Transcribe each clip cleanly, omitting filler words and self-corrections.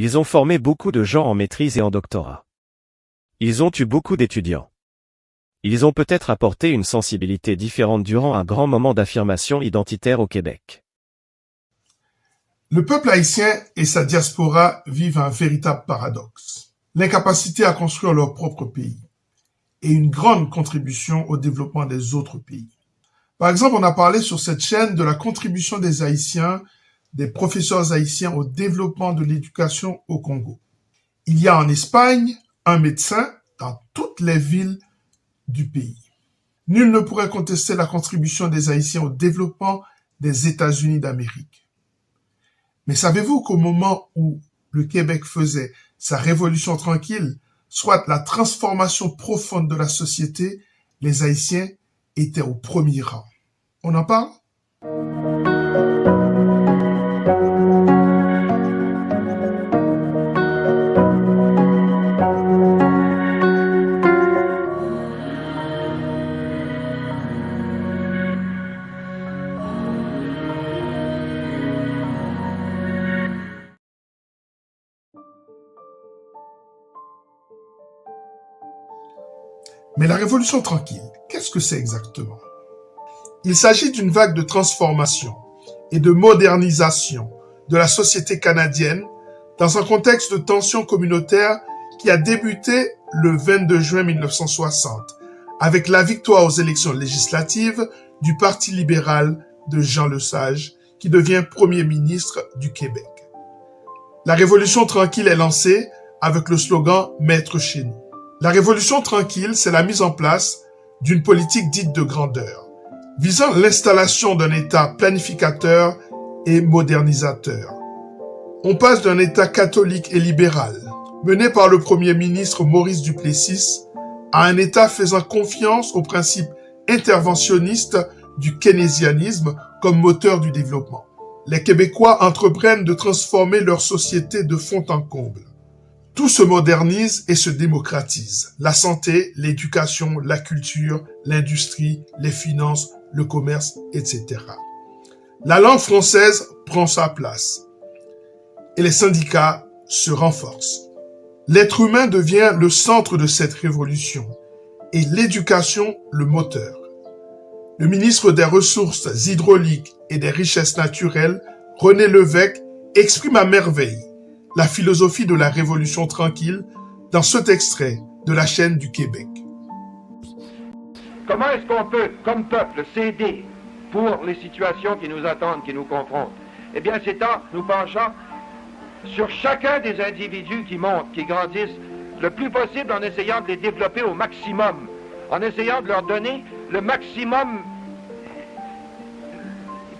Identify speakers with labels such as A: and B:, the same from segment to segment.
A: Ils ont formé beaucoup de gens en maîtrise et en doctorat. Ils ont eu beaucoup d'étudiants. Ils ont peut-être apporté une sensibilité différente durant un grand moment d'affirmation identitaire au Québec.
B: Le peuple haïtien et sa diaspora vivent un véritable paradoxe. L'incapacité à construire leur propre pays et une grande contribution au développement des autres pays. Par exemple, on a parlé sur cette chaîne de la contribution des Haïtiens, des professeurs haïtiens au développement de l'éducation au Congo. Il y a en Espagne un médecin dans toutes les villes du pays. Nul ne pourrait contester la contribution des Haïtiens au développement des États-Unis d'Amérique. Mais savez-vous qu'au moment où le Québec faisait sa révolution tranquille, soit la transformation profonde de la société, les Haïtiens étaient au premier rang. On en parle? Mais la révolution tranquille, qu'est-ce que c'est exactement? Il s'agit d'une vague de transformation et de modernisation de la société canadienne dans un contexte de tension communautaire qui a débuté le 22 juin 1960 avec la victoire aux élections législatives du Parti libéral de Jean Lesage qui devient Premier ministre du Québec. La Révolution tranquille est lancée avec le slogan « Maître chez nous ». La Révolution tranquille, c'est la mise en place d'une politique dite de grandeur, visant l'installation d'un État planificateur et modernisateur. On passe d'un État catholique et libéral, mené par le Premier ministre Maurice Duplessis, à un État faisant confiance aux principes interventionnistes du keynésianisme comme moteur du développement. Les Québécois entreprennent de transformer leur société de fond en comble. Tout se modernise et se démocratise. La santé, l'éducation, la culture, l'industrie, les finances, le commerce, etc. La langue française prend sa place et les syndicats se renforcent. L'être humain devient le centre de cette révolution et l'éducation le moteur. Le ministre des Ressources hydrauliques et des Richesses naturelles, René Lévesque, exprime à merveille la philosophie de la Révolution tranquille dans cet extrait de la chaîne du Québec.
C: Comment est-ce qu'on peut, comme peuple, céder pour les situations qui nous attendent, qui nous confrontent? Eh bien, c'est en nous penchant sur chacun des individus qui montent, qui grandissent, le plus possible en essayant de les développer au maximum, en essayant de leur donner le maximum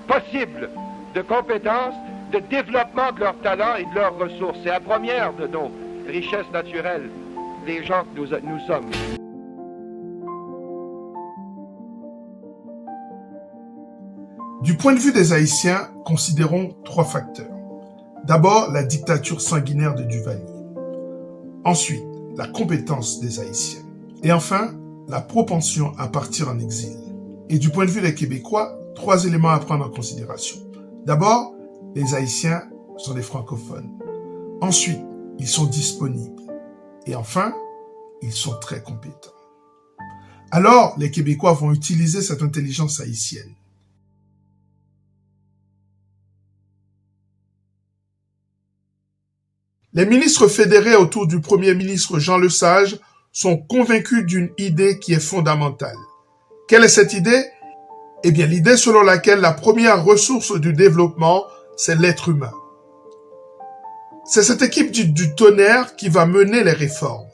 C: possible de compétences, de développement de leurs talents et de leurs ressources. C'est la première de nos richesses naturelles, les gens que nous sommes.
B: Du point de vue des Haïtiens, considérons 3 facteurs. D'abord, la dictature sanguinaire de Duvalier. Ensuite, la compétence des Haïtiens. Et enfin, la propension à partir en exil. Et du point de vue des Québécois, 3 éléments à prendre en considération. D'abord, les Haïtiens sont des francophones. Ensuite, ils sont disponibles. Et enfin, ils sont très compétents. Alors, les Québécois vont utiliser cette intelligence haïtienne. Les ministres fédérés autour du Premier ministre Jean Lesage sont convaincus d'une idée qui est fondamentale. Quelle est cette idée? Eh bien, l'idée selon laquelle la première ressource du développement, c'est l'être humain. C'est cette équipe du tonnerre qui va mener les réformes.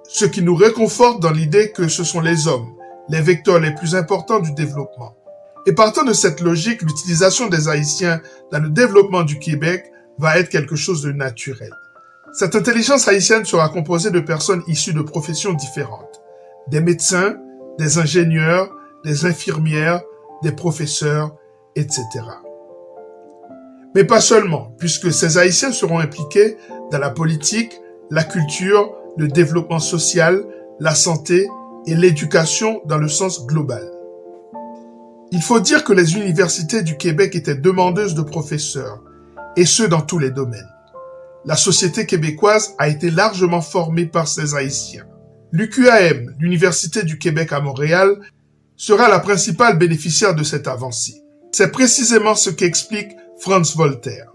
B: Ce qui nous réconforte dans l'idée que ce sont les hommes, les vecteurs les plus importants du développement. Et partant de cette logique, l'utilisation des Haïtiens dans le développement du Québec va être quelque chose de naturel. Cette intelligence haïtienne sera composée de personnes issues de professions différentes. Des médecins, des ingénieurs, des infirmières, des professeurs, etc. Mais pas seulement, puisque ces Haïtiens seront impliqués dans la politique, la culture, le développement social, la santé et l'éducation dans le sens global. Il faut dire que les universités du Québec étaient demandeuses de professeurs, et ce dans tous les domaines. la société québécoise a été largement formée par ces Haïtiens. L'UQAM, l'Université du Québec à Montréal, sera la principale bénéficiaire de cette avancée. C'est précisément ce qu'explique Franz Voltaire.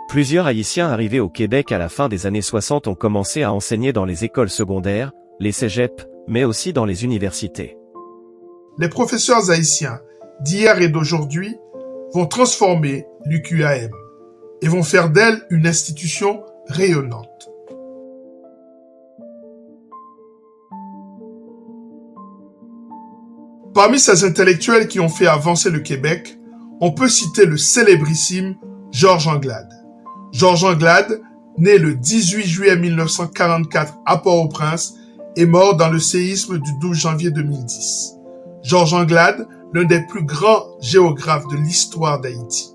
A: Plusieurs Haïtiens arrivés au Québec à la fin des années 60 ont commencé à enseigner dans les écoles secondaires, les cégeps, mais aussi dans les universités.
B: Les professeurs haïtiens d'hier et d'aujourd'hui vont transformer l'UQAM et vont faire d'elle une institution rayonnante. Parmi ces intellectuels qui ont fait avancer le Québec, on peut citer le célébrissime Georges Anglade. Georges Anglade, né le 18 juillet 1944 à Port-au-Prince, est mort dans le séisme du 12 janvier 2010. Georges Anglade, l'un des plus grands géographes de l'histoire d'Haïti.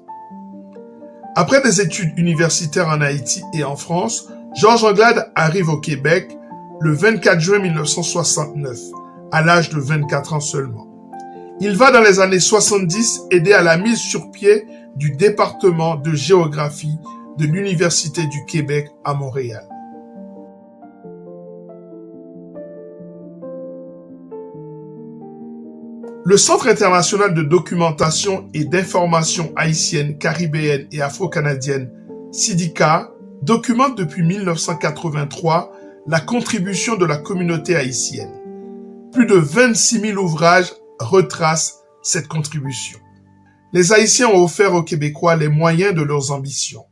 B: Après des études universitaires en Haïti et en France, Georges Anglade arrive au Québec le 24 juin 1969, à l'âge de 24 ans seulement. Il va dans les années 70 aider à la mise sur pied du département de géographie de l'Université du Québec à Montréal. Le Centre international de documentation et d'information haïtienne, caribéenne et afro-canadienne, CIDICA, documente depuis 1983 la contribution de la communauté haïtienne. Plus de 26 000 ouvrages retracent cette contribution. Les Haïtiens ont offert aux Québécois les moyens de leurs ambitions.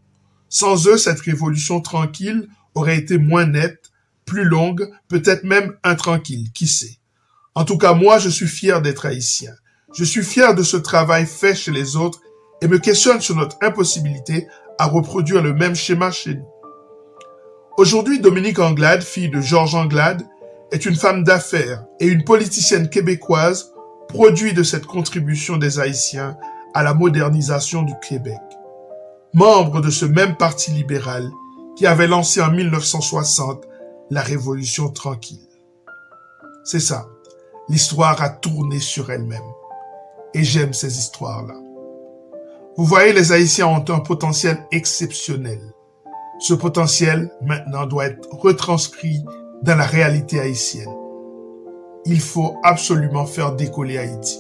B: Sans eux, cette révolution tranquille aurait été moins nette, plus longue, peut-être même intranquille, qui sait. En tout cas, moi, je suis fier d'être haïtien. Je suis fier de ce travail fait chez les autres et me questionne sur notre impossibilité à reproduire le même schéma chez nous. Aujourd'hui, Dominique Anglade, fille de Georges Anglade, est une femme d'affaires et une politicienne québécoise, produit de cette contribution des Haïtiens à la modernisation du Québec. Membre de ce même parti libéral qui avait lancé en 1960 la Révolution tranquille. C'est ça. L'histoire a tourné sur elle-même. Et j'aime ces histoires-là. Vous voyez, les Haïtiens ont un potentiel exceptionnel. Ce potentiel, maintenant, doit être retranscrit dans la réalité haïtienne. Il faut absolument faire décoller Haïti.